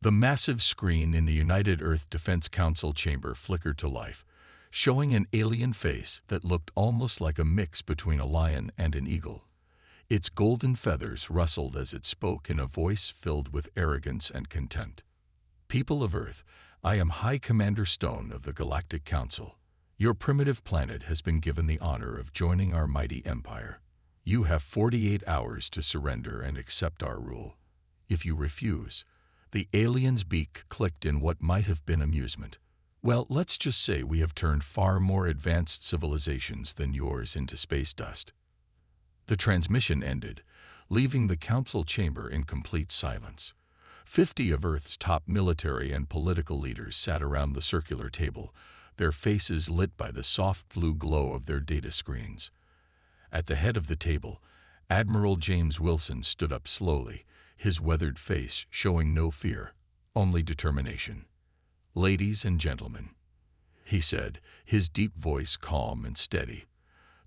The massive screen in the United Earth Defense Council chamber flickered to life, showing an alien face that looked almost like a mix between a lion and an eagle. Its golden feathers rustled as it spoke in a voice filled with arrogance and contempt. "People of Earth, I am High Commander Stone of the Galactic Council. Your primitive planet has been given the honor of joining our mighty empire. You have 48 hours to surrender and accept our rule. If you refuse..." The alien's beak clicked in what might have been amusement. "Well, let's just say we have turned far more advanced civilizations than yours into space dust." The transmission ended, leaving the council chamber in complete silence. 50 of Earth's top military and political leaders sat around the circular table, their faces lit by the soft blue glow of their data screens. At the head of the table, Admiral James Wilson stood up slowly, his weathered face showing no fear, only determination. "Ladies and gentlemen," he said, his deep voice calm and steady,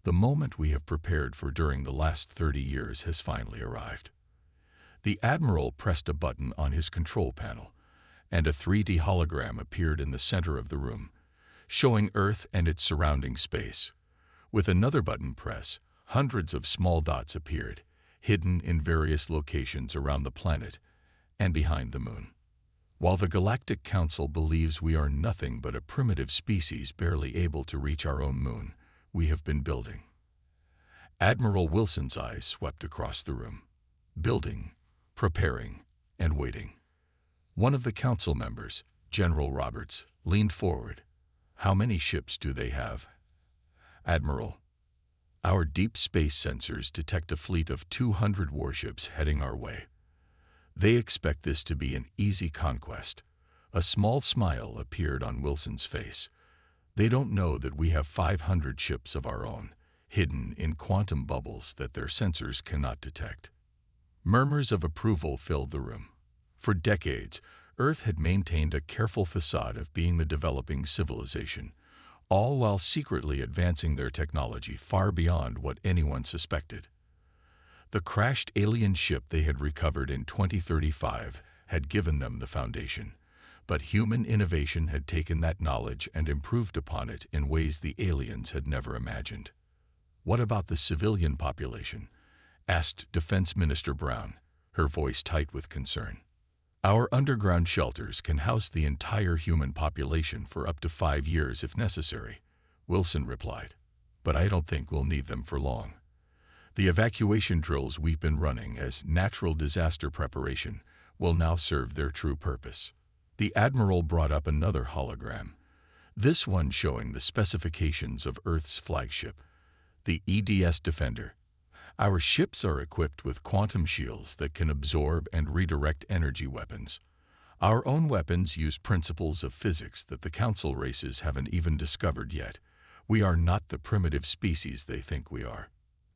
"the moment we have prepared for during the last 30 years has finally arrived." The Admiral pressed a button on his control panel, and a 3D hologram appeared in the center of the room, showing Earth and its surrounding space. With another button press, hundreds of small dots appeared, hidden in various locations around the planet and behind the moon. "While the Galactic Council believes we are nothing but a primitive species barely able to reach our own moon, we have been building." Admiral Wilson's eyes swept across the room. Building, preparing, and waiting. One of the council members, General Roberts, leaned forward. "How many ships do they have?" "Admiral, our deep space sensors detect a fleet of 200 warships heading our way. They expect this to be an easy conquest." A small smile appeared on Wilson's face. "They don't know that we have 500 ships of our own, hidden in quantum bubbles that their sensors cannot detect." Murmurs of approval filled the room. For decades, Earth had maintained a careful facade of being a developing civilization, all while secretly advancing their technology far beyond what anyone suspected. The crashed alien ship they had recovered in 2035 had given them the foundation, but human innovation had taken that knowledge and improved upon it in ways the aliens had never imagined. "What about the civilian population?" asked Defense Minister Brown, her voice tight with concern. "Our underground shelters can house the entire human population for up to 5 years if necessary," Wilson replied. "But I don't think we'll need them for long. The evacuation drills we've been running as natural disaster preparation will now serve their true purpose." The Admiral brought up another hologram, this one showing the specifications of Earth's flagship, the EDS Defender. "Our ships are equipped with quantum shields that can absorb and redirect energy weapons. Our own weapons use principles of physics that the Council races haven't even discovered yet. We are not the primitive species they think we are."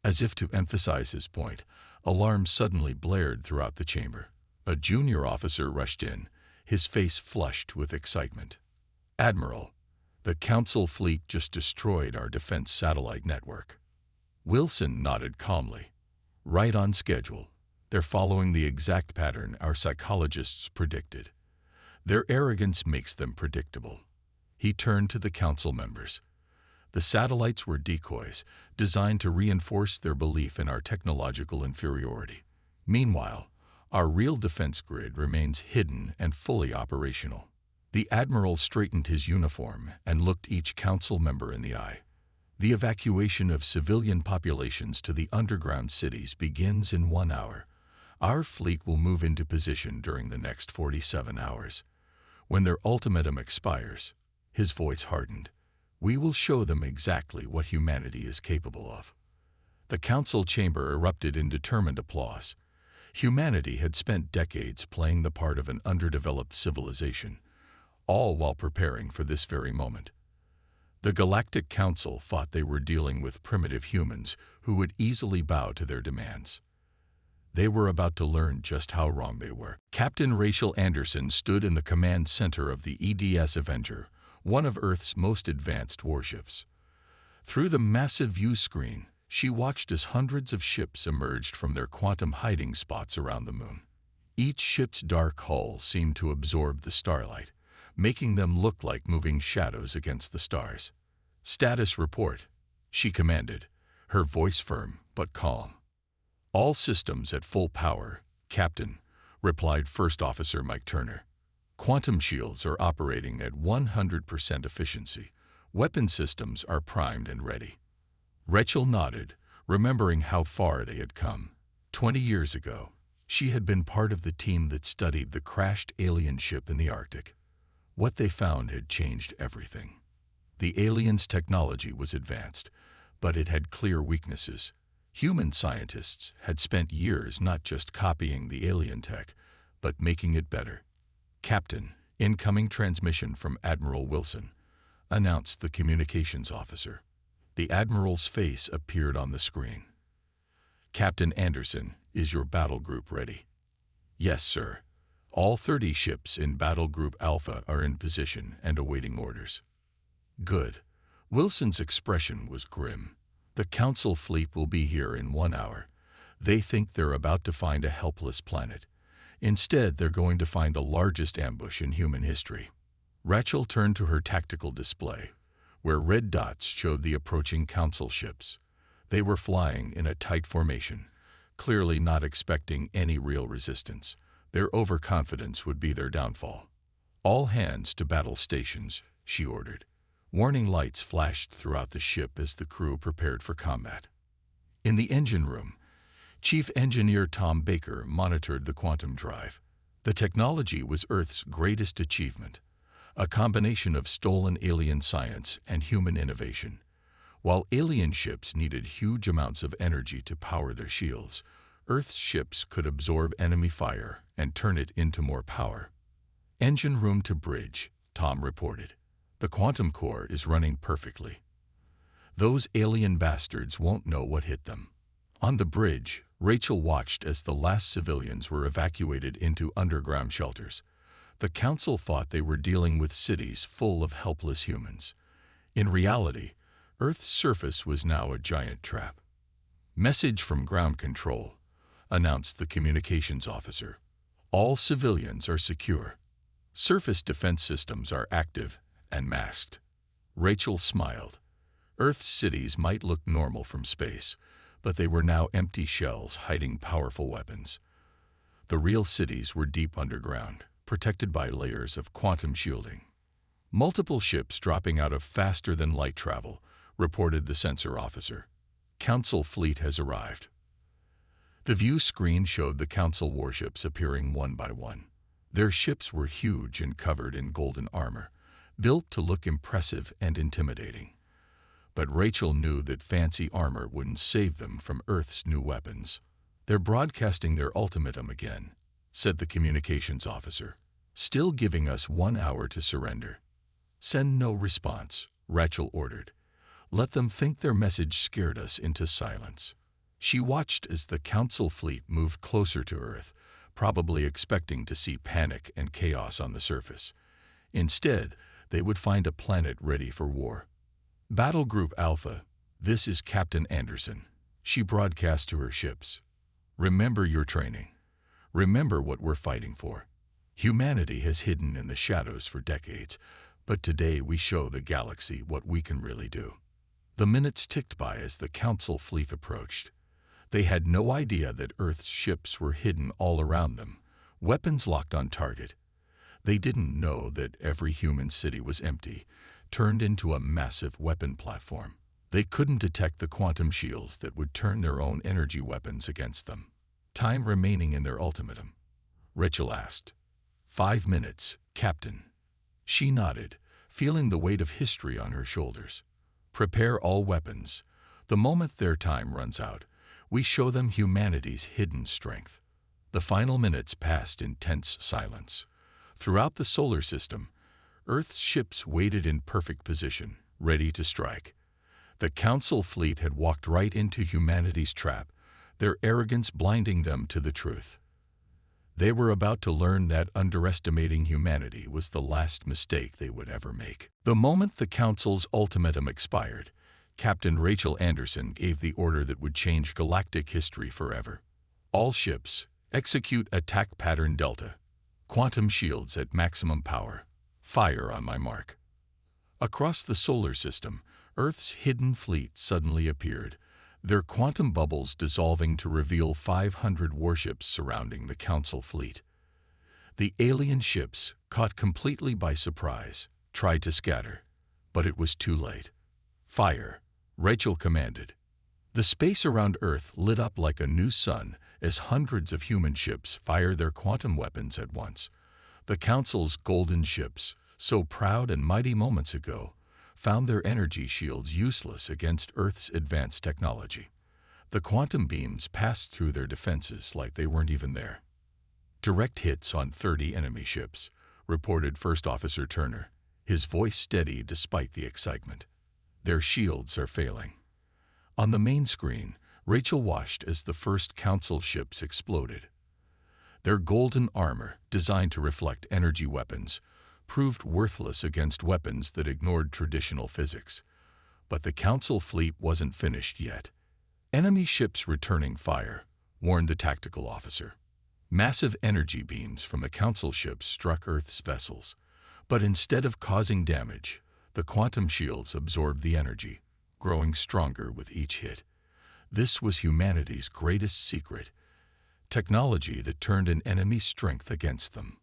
As if to emphasize his point, alarms suddenly blared throughout the chamber. A junior officer rushed in, his face flushed with excitement. "Admiral, the Council fleet just destroyed our defense satellite network." Wilson nodded calmly. "Right on schedule. They're following the exact pattern our psychologists predicted. Their arrogance makes them predictable." He turned to the Council members. "The satellites were decoys, designed to reinforce their belief in our technological inferiority. Meanwhile, our real defense grid remains hidden and fully operational." The Admiral straightened his uniform and looked each Council member in the eye. "The evacuation of civilian populations to the underground cities begins in 1 hour. Our fleet will move into position during the next 47 hours. When their ultimatum expires," his voice hardened, "we will show them exactly what humanity is capable of." The Council chamber erupted in determined applause. Humanity had spent decades playing the part of an underdeveloped civilization, all while preparing for this very moment. The Galactic Council thought they were dealing with primitive humans who would easily bow to their demands. They were about to learn just how wrong they were. Captain Rachel Anderson stood in the command center of the EDS Avenger, one of Earth's most advanced warships. Through the massive view screen, she watched as hundreds of ships emerged from their quantum hiding spots around the moon. Each ship's dark hull seemed to absorb the starlight, making them look like moving shadows against the stars. "Status report," she commanded, her voice firm but calm. "All systems at full power, Captain," replied First Officer Mike Turner. "Quantum shields are operating at 100% efficiency. Weapon systems are primed and ready." Rachel nodded, remembering how far they had come. 20 years ago, she had been part of the team that studied the crashed alien ship in the Arctic. What they found had changed everything. The aliens' technology was advanced, but it had clear weaknesses. Human scientists had spent years not just copying the alien tech, but making it better. "Captain, incoming transmission from Admiral Wilson," announced the communications officer. The Admiral's face appeared on the screen. "Captain Anderson, is your battle group ready?" "Yes, sir. All 30 ships in Battle Group Alpha are in position and awaiting orders." "Good." Wilson's expression was grim. "The Council fleet will be here in 1 hour. They think they're about to find a helpless planet. Instead, they're going to find the largest ambush in human history." Rachel turned to her tactical display, where red dots showed the approaching Council ships. They were flying in a tight formation, clearly not expecting any real resistance. Their overconfidence would be their downfall. "All hands to battle stations," she ordered. Warning lights flashed throughout the ship as the crew prepared for combat. In the engine room, Chief Engineer Tom Baker monitored the quantum drive. The technology was Earth's greatest achievement, a combination of stolen alien science and human innovation. While alien ships needed huge amounts of energy to power their shields, Earth's ships could absorb enemy fire and turn it into more power. "Engine room to bridge," Tom reported. "The quantum core is running perfectly. Those alien bastards won't know what hit them." On the bridge, Rachel watched as the last civilians were evacuated into underground shelters. The Council thought they were dealing with cities full of helpless humans. In reality, Earth's surface was now a giant trap. "Message from ground control," announced the communications officer. "All civilians are secure. Surface defense systems are active and masked." Rachel smiled. Earth's cities might look normal from space, but they were now empty shells hiding powerful weapons. The real cities were deep underground, protected by layers of quantum shielding. "Multiple ships dropping out of faster-than-light travel," reported the sensor officer. "Council fleet has arrived." The view screen showed the Council warships appearing one by one. Their ships were huge and covered in golden armor, built to look impressive and intimidating. But Rachel knew that fancy armor wouldn't save them from Earth's new weapons. "They're broadcasting their ultimatum again," said the communications officer, "still giving us 1 hour to surrender." "Send no response," Rachel ordered. "Let them think their message scared us into silence." She watched as the Council fleet moved closer to Earth, probably expecting to see panic and chaos on the surface. Instead, they would find a planet ready for war. "Battle Group Alpha, this is Captain Anderson," she broadcast to her ships. "Remember your training. Remember what we're fighting for. Humanity has hidden in the shadows for decades, but today we show the galaxy what we can really do." The minutes ticked by as the Council fleet approached. They had no idea that Earth's ships were hidden all around them, weapons locked on target. They didn't know that every human city was empty, turned into a massive weapon platform. They couldn't detect the quantum shields that would turn their own energy weapons against them. "Time remaining in their ultimatum?" Rachel asked. 5 minutes, Captain." She nodded, feeling the weight of history on her shoulders. "Prepare all weapons. The moment their time runs out, we show them humanity's hidden strength." The final minutes passed in tense silence. Throughout the solar system, Earth's ships waited in perfect position, ready to strike. The Council fleet had walked right into humanity's trap, their arrogance blinding them to the truth. They were about to learn that underestimating humanity was the last mistake they would ever make. The moment the Council's ultimatum expired, Captain Rachel Anderson gave the order that would change galactic history forever. "All ships, Execute attack pattern Delta. Quantum shields at maximum power. Fire on my mark. Across the solar system, Earth's hidden fleet suddenly appeared, their quantum bubbles dissolving to reveal 500 warships surrounding the Council fleet. The alien ships, caught completely by surprise, tried to scatter, but it was too late. Fire, Rachel commanded. The space around Earth lit up like a new sun as hundreds of human ships fired their quantum weapons at once. The Council's golden ships, so proud and mighty moments ago, found their energy shields useless against Earth's advanced technology. The quantum beams passed through their defenses like they weren't even there. Direct hits on 30 enemy ships, reported First Officer Turner, his voice steady despite the excitement. Their shields are failing. On the main screen, Rachel watched as the first Council ships exploded. Their golden armor, designed to reflect energy weapons, proved worthless against weapons that ignored traditional physics. But the Council fleet wasn't finished yet. Enemy ships returning fire, warned the tactical officer. Massive energy beams from the Council ships struck Earth's vessels, but instead of causing damage, the quantum shields absorbed the energy, growing stronger with each hit. This was humanity's greatest secret, technology that turned an enemy's strength against them.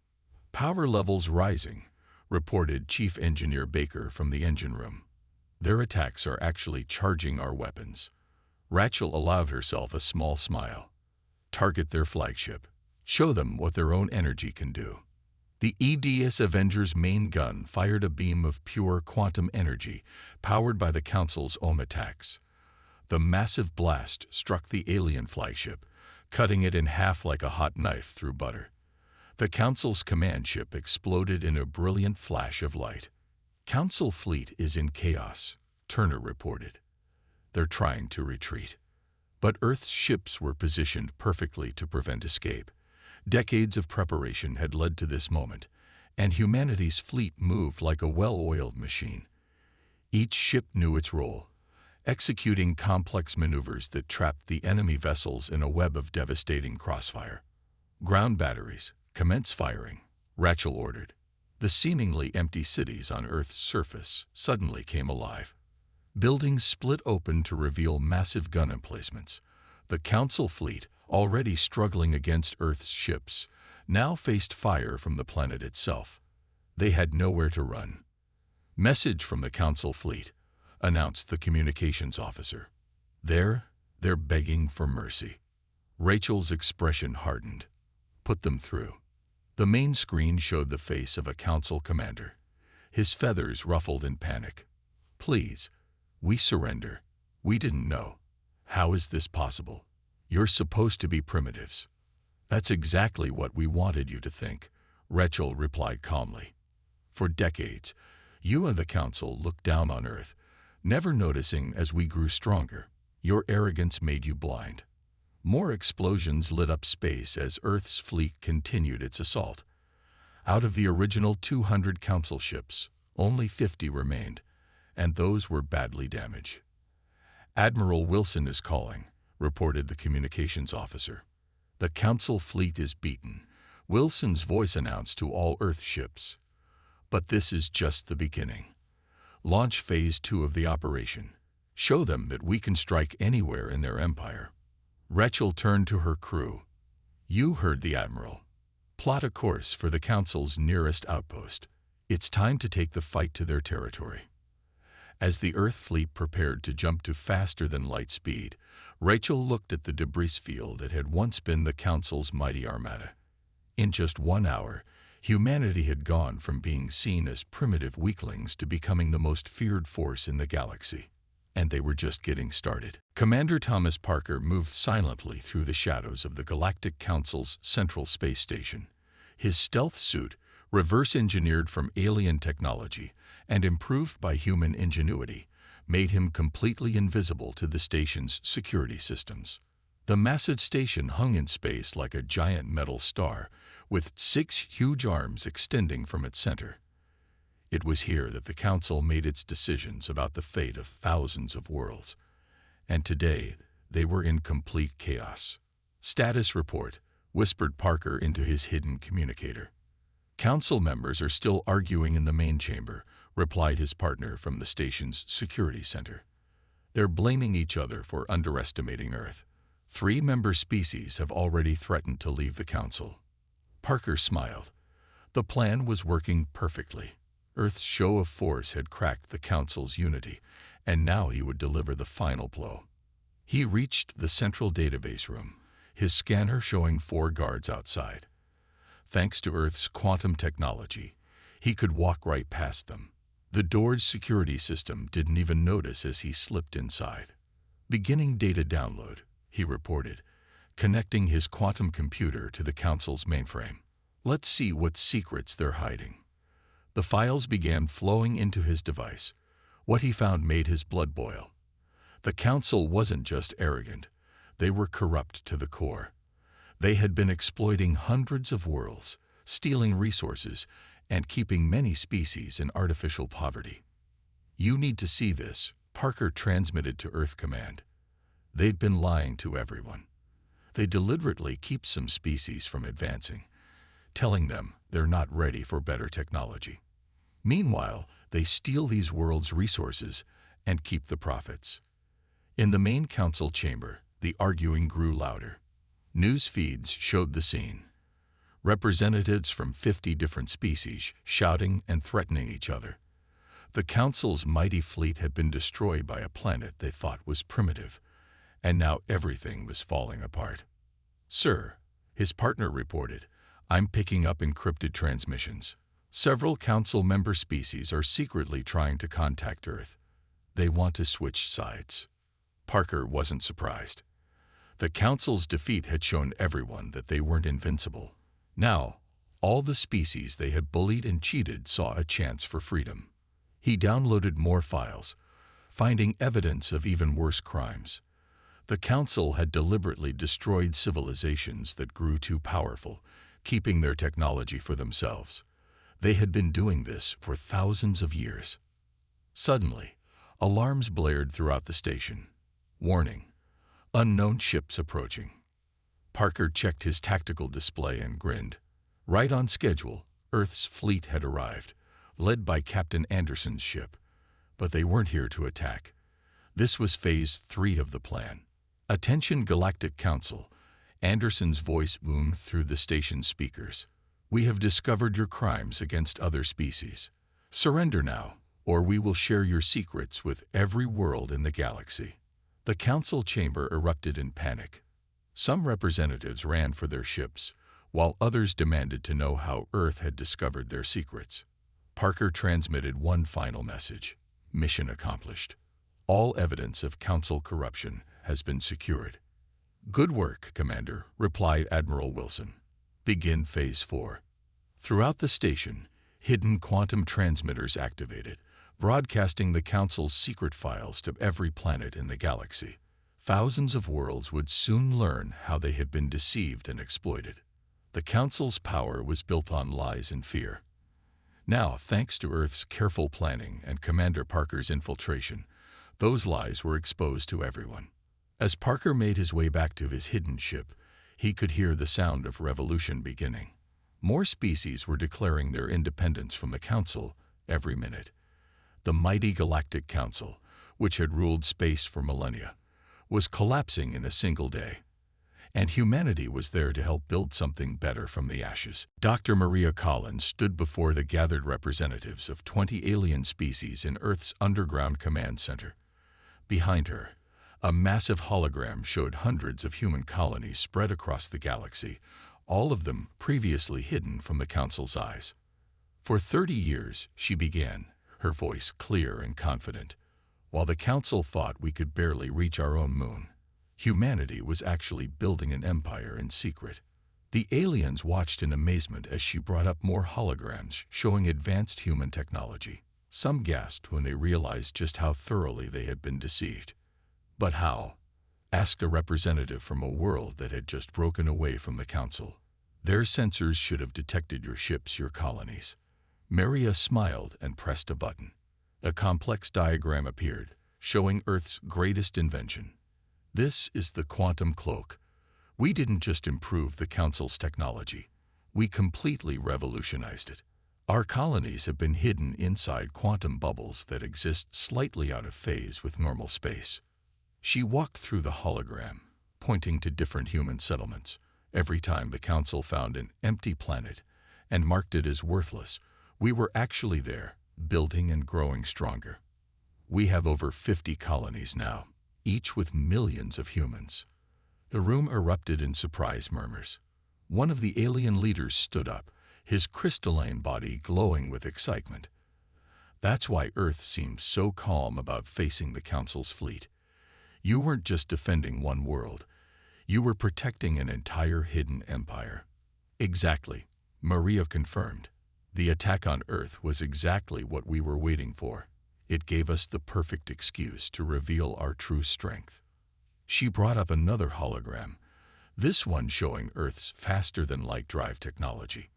Power levels rising, reported Chief Engineer Baker from the engine room. Their attacks are actually charging our weapons. Rachel allowed herself a small smile. Target their flagship. Show them what their own energy can do. The EDS Avenger's main gun fired a beam of pure quantum energy, powered by the Council's own attacks. The massive blast struck the alien flagship, cutting it in half like a hot knife through butter. The Council's command ship exploded in a brilliant flash of light. Council fleet is in chaos, Turner reported. They're trying to retreat. But Earth's ships were positioned perfectly to prevent escape. Decades of preparation had led to this moment, and humanity's fleet moved like a well-oiled machine. Each ship knew its role, executing complex maneuvers that trapped the enemy vessels in a web of devastating crossfire. Ground batteries, commence firing, Rachel ordered. The seemingly empty cities on Earth's surface suddenly came alive. Buildings split open to reveal massive gun emplacements. The Council fleet, already struggling against Earth's ships, now faced fire from the planet itself. They had nowhere to run. Message from the Council fleet, announced the communications officer. They're begging for mercy. Rachel's expression hardened. Put them through. The main screen showed the face of a Council commander, his feathers ruffled in panic. Please, we surrender. We didn't know. How is this possible? You're supposed to be primitives. That's exactly what we wanted you to think, Rachel replied calmly. For decades, you and the Council looked down on Earth, never noticing as we grew stronger. Your arrogance made you blind. More explosions lit up space as Earth's fleet continued its assault. Out of the original 200 Council ships, only 50 remained, and those were badly damaged. Admiral Wilson is calling, reported the communications officer. The Council fleet is beaten, Wilson's voice announced to all Earth ships. But this is just the beginning. Launch Phase 2 of the operation. Show them that we can strike anywhere in their empire. Rachel turned to her crew. You heard the Admiral. Plot a course for the Council's nearest outpost. It's time to take the fight to their territory. As the Earth fleet prepared to jump to faster-than-light speed, Rachel looked at the debris field that had once been the Council's mighty armada. In just 1 hour, humanity had gone from being seen as primitive weaklings to becoming the most feared force in the galaxy. And they were just getting started. Commander Thomas Parker moved silently through the shadows of the Galactic Council's central space station. His stealth suit, reverse-engineered from alien technology and improved by human ingenuity, made him completely invisible to the station's security systems. The massive station hung in space like a giant metal star, with 6 huge arms extending from its center. It was here that the Council made its decisions about the fate of thousands of worlds, and today they were in complete chaos. Status report. whispered Parker into his hidden communicator. Council members are still arguing in the main chamber, replied his partner from the station's security center. They're blaming each other for underestimating Earth. 3 member species have already threatened to leave the council. Parker smiled. The plan was working perfectly. Earth's show of force had cracked the council's unity, and now he would deliver the final blow. He reached the central database room, his scanner showing 4 guards outside. Thanks to Earth's quantum technology, he could walk right past them. The door's security system didn't even notice as he slipped inside. Beginning data download, he reported, connecting his quantum computer to the council's mainframe. Let's see what secrets they're hiding. The files began flowing into his device. What he found made his blood boil. The council wasn't just arrogant, they were corrupt to the core. They had been exploiting hundreds of worlds, stealing resources, and keeping many species in artificial poverty. You need to see this, Parker transmitted to Earth Command. They've been lying to everyone. They deliberately keep some species from advancing, telling them they're not ready for better technology. Meanwhile, they steal these worlds' resources and keep the profits. In the main council chamber, the arguing grew louder. News feeds showed the scene. Representatives from 50 different species shouting and threatening each other. The council's mighty fleet had been destroyed by a planet they thought was primitive, and now everything was falling apart. Sir, his partner reported, I'm picking up encrypted transmissions. Several council member species are secretly trying to contact Earth. They want to switch sides. Parker wasn't surprised. The council's defeat had shown everyone that they weren't invincible. Now, all the species they had bullied and cheated saw a chance for freedom. He downloaded more files, finding evidence of even worse crimes. The council had deliberately destroyed civilizations that grew too powerful, keeping their technology for themselves. They had been doing this for thousands of years. Suddenly, alarms blared throughout the station. Warning: unknown ships approaching. Parker checked his tactical display and grinned. Right on schedule, Earth's fleet had arrived, led by Captain Anderson's ship. But they weren't here to attack. This was Phase 3 of the plan. Attention Galactic Council. Anderson's voice boomed through the station's speakers. We have discovered your crimes against other species. Surrender now, or we will share your secrets with every world in the galaxy. The council chamber erupted in panic. Some representatives ran for their ships, while others demanded to know how Earth had discovered their secrets. Parker transmitted one final message: mission accomplished. All evidence of council corruption has been secured. Good work, Commander, replied Admiral Wilson. Begin Phase 4. Throughout the station, hidden quantum transmitters activated, broadcasting the Council's secret files to every planet in the galaxy. Thousands of worlds would soon learn how they had been deceived and exploited. The Council's power was built on lies and fear. Now, thanks to Earth's careful planning and Commander Parker's infiltration, those lies were exposed to everyone. As Parker made his way back to his hidden ship, he could hear the sound of revolution beginning. More species were declaring their independence from the Council every minute. The mighty Galactic Council, which had ruled space for millennia, was collapsing in a single day. And humanity was there to help build something better from the ashes. Dr. Maria Collins stood before the gathered representatives of 20 alien species in Earth's underground command center. Behind her, a massive hologram showed hundreds of human colonies spread across the galaxy, all of them previously hidden from the Council's eyes. For 30 years, she began, her voice clear and confident. While the Council thought we could barely reach our own moon, humanity was actually building an empire in secret. The aliens watched in amazement as she brought up more holograms showing advanced human technology. Some gasped when they realized just how thoroughly they had been deceived. But how? Asked a representative from a world that had just broken away from the Council. Their sensors should have detected your ships, your colonies. Maria smiled and pressed a button. A complex diagram appeared, showing Earth's greatest invention. This is the quantum cloak. We didn't just improve the Council's technology, we completely revolutionized it. Our colonies have been hidden inside quantum bubbles that exist slightly out of phase with normal space. She walked through the hologram, pointing to different human settlements. Every time the Council found an empty planet and marked it as worthless, we were actually there, building and growing stronger. We have over 50 colonies now, each with millions of humans. The room erupted in surprise murmurs. One of the alien leaders stood up, his crystalline body glowing with excitement. That's why Earth seemed so calm about facing the Council's fleet. You weren't just defending one world. You were protecting an entire hidden empire. Exactly, Maria confirmed. The attack on Earth was exactly what we were waiting for. It gave us the perfect excuse to reveal our true strength. She brought up another hologram, this one showing Earth's faster-than-light drive technology.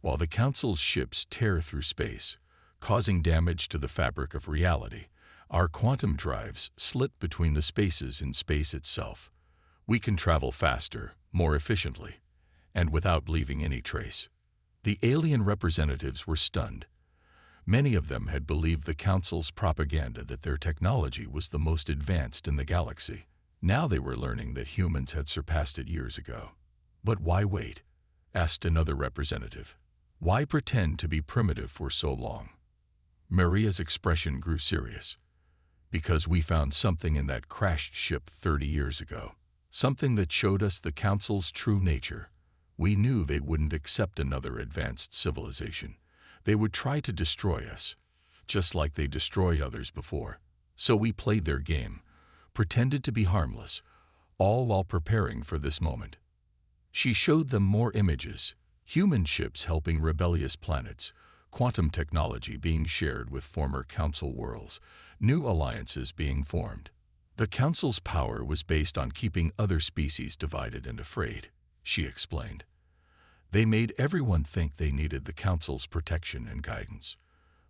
While the Council's ships tear through space, causing damage to the fabric of reality, our quantum drives slit between the spaces in space itself. We can travel faster, more efficiently, and without leaving any trace. The alien representatives were stunned. Many of them had believed the Council's propaganda that their technology was the most advanced in the galaxy. Now they were learning that humans had surpassed it years ago. But why wait? Asked another representative. Why pretend to be primitive for so long? Maria's expression grew serious. Because we found something in that crashed ship 30 years ago. Something that showed us the Council's true nature. We knew they wouldn't accept another advanced civilization. They would try to destroy us, just like they destroyed others before. So we played their game, pretended to be harmless, all while preparing for this moment. She showed them more images, human ships helping rebellious planets, quantum technology being shared with former Council worlds, new alliances being formed. The Council's power was based on keeping other species divided and afraid, she explained. They made everyone think they needed the Council's protection and guidance.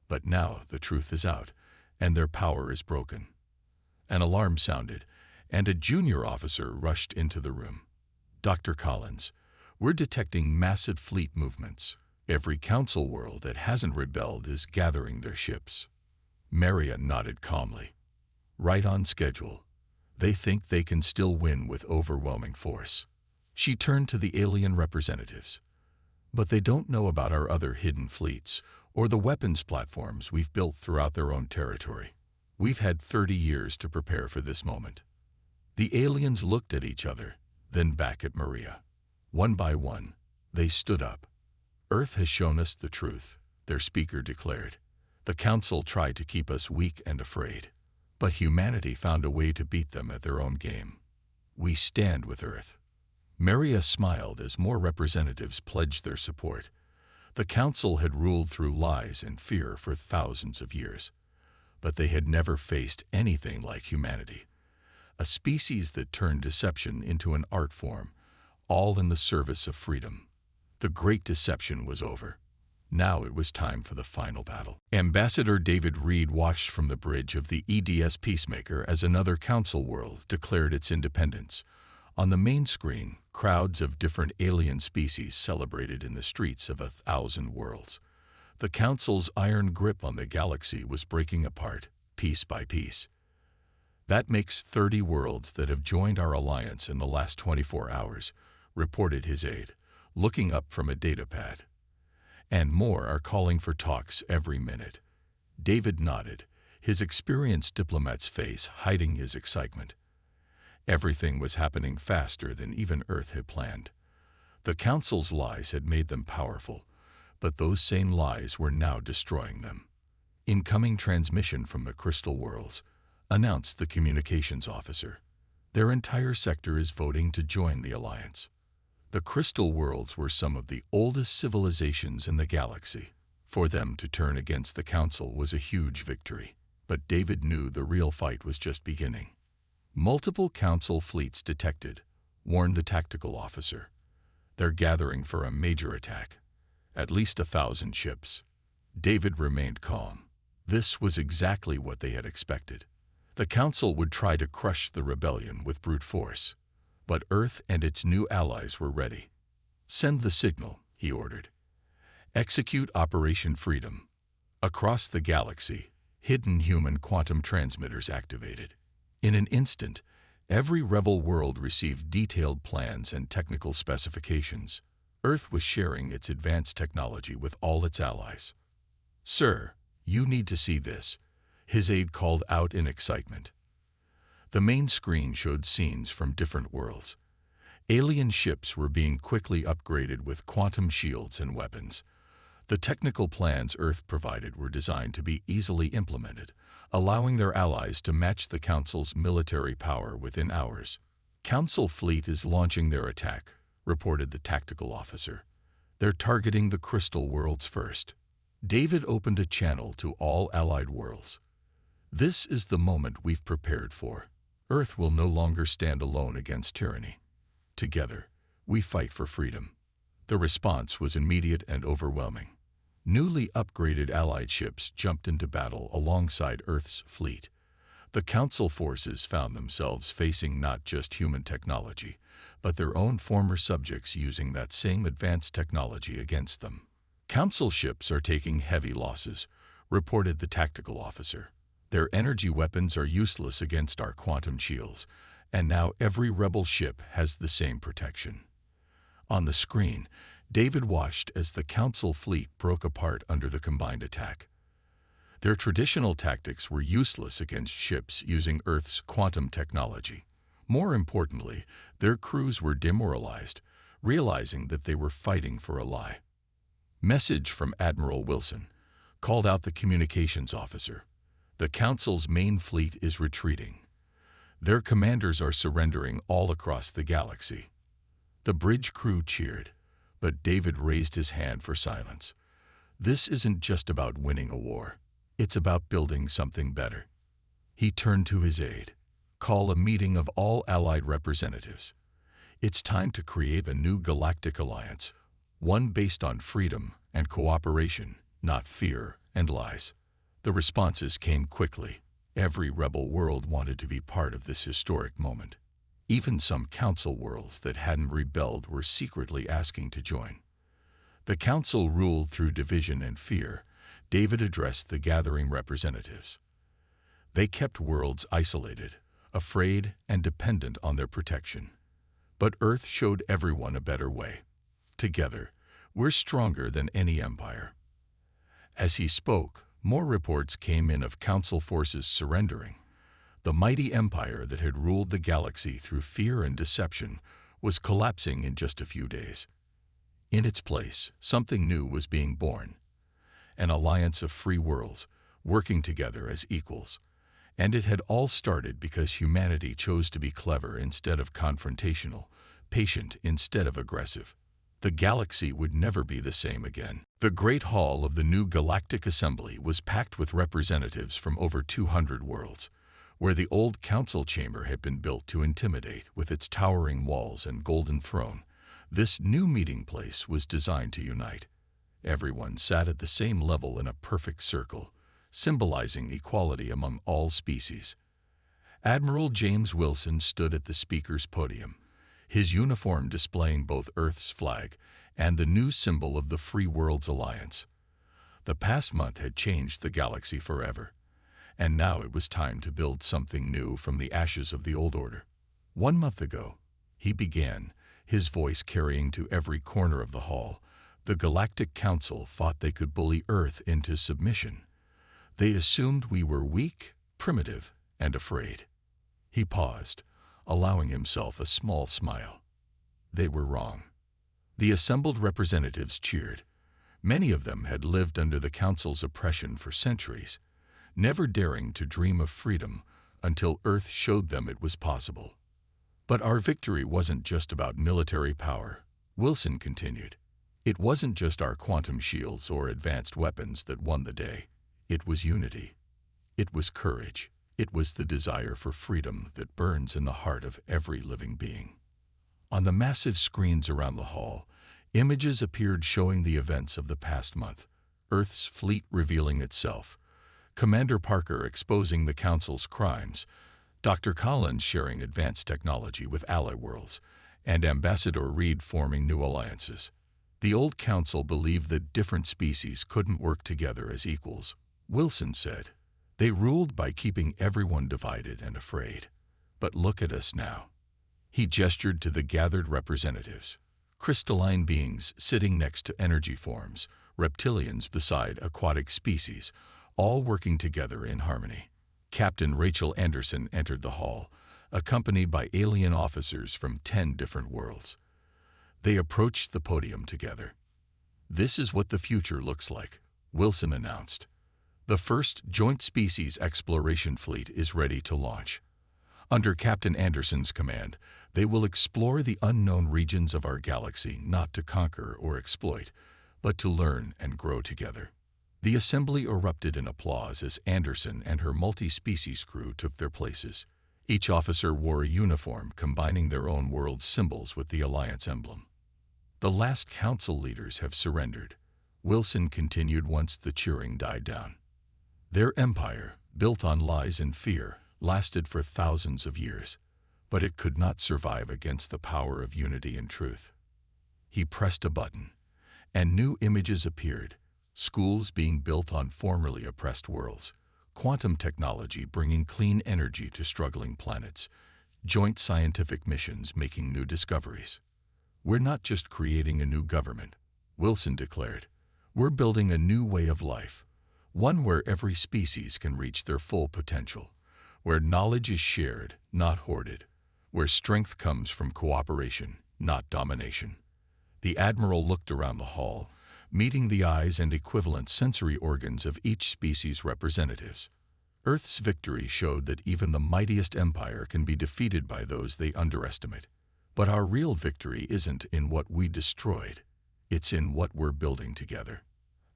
But now the truth is out, and their power is broken. An alarm sounded, and a junior officer rushed into the room. Dr. Collins, we're detecting massive fleet movements. Every Council world that hasn't rebelled is gathering their ships. Maria nodded calmly. Right on schedule. They think they can still win with overwhelming force. She turned to the alien representatives. But they don't know about our other hidden fleets or the weapons platforms we've built throughout their own territory. We've had 30 years to prepare for this moment. The aliens looked at each other, then back at Maria. One by one, they stood up. Earth has shown us the truth, their speaker declared. The Council tried to keep us weak and afraid, but humanity found a way to beat them at their own game. We stand with Earth. Maria smiled as more representatives pledged their support. The Council had ruled through lies and fear for thousands of years, but they had never faced anything like humanity, a species that turned deception into an art form, all in the service of freedom. The Great Deception was over. Now it was time for the final battle. Ambassador David Reed watched from the bridge of the EDS Peacemaker as another Council world declared its independence. On the main screen, crowds of different alien species celebrated in the streets of 1,000 worlds. The Council's iron grip on the galaxy was breaking apart, piece by piece. That makes 30 worlds that have joined our alliance in the last 24 hours, reported his aide, looking up from a datapad. And more are calling for talks every minute. David nodded, his experienced diplomat's face hiding his excitement. Everything was happening faster than even Earth had planned. The Council's lies had made them powerful, but those same lies were now destroying them. Incoming transmission from the Crystal Worlds, announced the communications officer. Their entire sector is voting to join the alliance. The Crystal Worlds were some of the oldest civilizations in the galaxy. For them to turn against the Council was a huge victory, but David knew the real fight was just beginning. Multiple Council fleets detected, warned the tactical officer. They're gathering for a major attack. At least 1,000 ships. David remained calm. This was exactly what they had expected. The Council would try to crush the rebellion with brute force. But Earth and its new allies were ready. "Send the signal," he ordered. "Execute Operation Freedom." Across the galaxy, hidden human quantum transmitters activated. In an instant, every rebel world received detailed plans and technical specifications. Earth was sharing its advanced technology with all its allies. "Sir, you need to see this," his aide called out in excitement. The main screen showed scenes from different worlds. Alien ships were being quickly upgraded with quantum shields and weapons. The technical plans Earth provided were designed to be easily implemented, allowing their allies to match the Council's military power within hours. "Council fleet is launching their attack," reported the tactical officer. "They're targeting the crystal worlds first." David opened a channel to all allied worlds. "This is the moment we've prepared for. Earth will no longer stand alone against tyranny. Together, we fight for freedom." The response was immediate and overwhelming. Newly upgraded Allied ships jumped into battle alongside Earth's fleet. The Council forces found themselves facing not just human technology, but their own former subjects using that same advanced technology against them. "Council ships are taking heavy losses," reported the tactical officer. "Their energy weapons are useless against our quantum shields, and now every rebel ship has the same protection." On the screen, David watched as the Council fleet broke apart under the combined attack. Their traditional tactics were useless against ships using Earth's quantum technology. More importantly, their crews were demoralized, realizing that they were fighting for a lie. "Message from Admiral Wilson," called out the communications officer. "The Council's main fleet is retreating. Their commanders are surrendering all across the galaxy." The bridge crew cheered, but David raised his hand for silence. "This isn't just about winning a war. It's about building something better." He turned to his aide. "Call a meeting of all Allied representatives. It's time to create a new galactic alliance, one based on freedom and cooperation, not fear and lies." The responses came quickly. Every rebel world wanted to be part of this historic moment. Even some Council worlds that hadn't rebelled were secretly asking to join. The Council ruled through division and fear. David addressed the gathering representatives. They kept worlds isolated, afraid and dependent on their protection. But Earth showed everyone a better way. "Together, we're stronger than any empire." As he spoke, more reports came in of Council forces surrendering. The mighty empire that had ruled the galaxy through fear and deception was collapsing in just a few days. In its place, something new was being born. An alliance of free worlds, working together as equals. And it had all started because humanity chose to be clever instead of confrontational, patient instead of aggressive. The galaxy would never be the same again. The Great Hall of the new Galactic Assembly was packed with representatives from over 200 worlds, where the old council chamber had been built to intimidate with its towering walls and golden throne. This new meeting place was designed to unite. Everyone sat at the same level in a perfect circle, symbolizing equality among all species. Admiral James Wilson stood at the speaker's podium, his uniform displaying both Earth's flag and the new symbol of the Free Worlds Alliance. The past month had changed the galaxy forever, and now it was time to build something new from the ashes of the old order. 1 month ago, he began, his voice carrying to every corner of the hall. The Galactic Council thought they could bully Earth into submission. They assumed we were weak, primitive, and afraid. He paused, allowing himself a small smile. They were wrong. The assembled representatives cheered. Many of them had lived under the Council's oppression for centuries, never daring to dream of freedom until Earth showed them it was possible. "But our victory wasn't just about military power," Wilson continued. "It wasn't just our quantum shields or advanced weapons that won the day. It was unity. It was courage. It was the desire for freedom that burns in the heart of every living being." On the massive screens around the hall, images appeared showing the events of the past month. Earth's fleet revealing itself, Commander Parker exposing the Council's crimes, Dr. Collins sharing advanced technology with ally worlds, and Ambassador Reed forming new alliances. The old council believed that different species couldn't work together as equals. Wilson said, "They ruled by keeping everyone divided and afraid. But look at us now." He gestured to the gathered representatives. Crystalline beings sitting next to energy forms, reptilians beside aquatic species, all working together in harmony. Captain Rachel Anderson entered the hall, accompanied by alien officers from 10 different worlds. They approached the podium together. "This is what the future looks like," Wilson announced. "The first joint species exploration fleet is ready to launch. Under Captain Anderson's command, they will explore the unknown regions of our galaxy not to conquer or exploit, but to learn and grow together." The assembly erupted in applause as Anderson and her multi-species crew took their places. Each officer wore a uniform combining their own world's symbols with the Alliance emblem. "The last council leaders have surrendered," Wilson continued once the cheering died down. "Their empire, built on lies and fear, lasted for thousands of years, but it could not survive against the power of unity and truth." He pressed a button, and new images appeared, schools being built on formerly oppressed worlds, quantum technology bringing clean energy to struggling planets, joint scientific missions making new discoveries. "We're not just creating a new government," Wilson declared. "We're building a new way of life, one where every species can reach their full potential, where knowledge is shared, not hoarded, where strength comes from cooperation, not domination." The Admiral looked around the hall, meeting the eyes and equivalent sensory organs of each species' representatives. Earth's victory showed that even the mightiest empire can be defeated by those they underestimate. But our real victory isn't in what we destroyed, it's in what we're building together.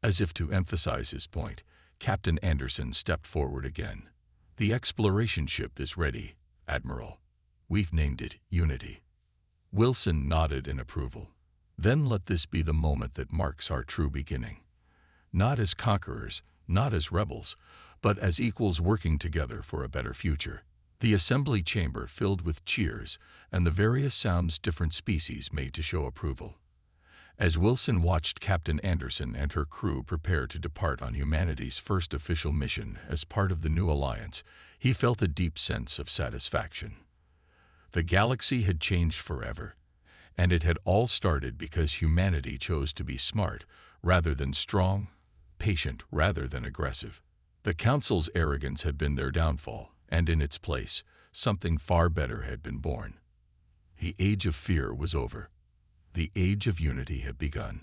As if to emphasize his point, Captain Anderson stepped forward again. "The exploration ship is ready, Admiral. We've named it Unity." Wilson nodded in approval. "Then let this be the moment that marks our true beginning. Not as conquerors, not as rebels, but as equals working together for a better future." The assembly chamber filled with cheers and the various sounds different species made to show approval. As Wilson watched Captain Anderson and her crew prepare to depart on humanity's first official mission as part of the new alliance, he felt a deep sense of satisfaction. The galaxy had changed forever, and it had all started because humanity chose to be smart rather than strong, patient rather than aggressive. The Council's arrogance had been their downfall, and in its place, something far better had been born. The age of fear was over. The age of unity had begun.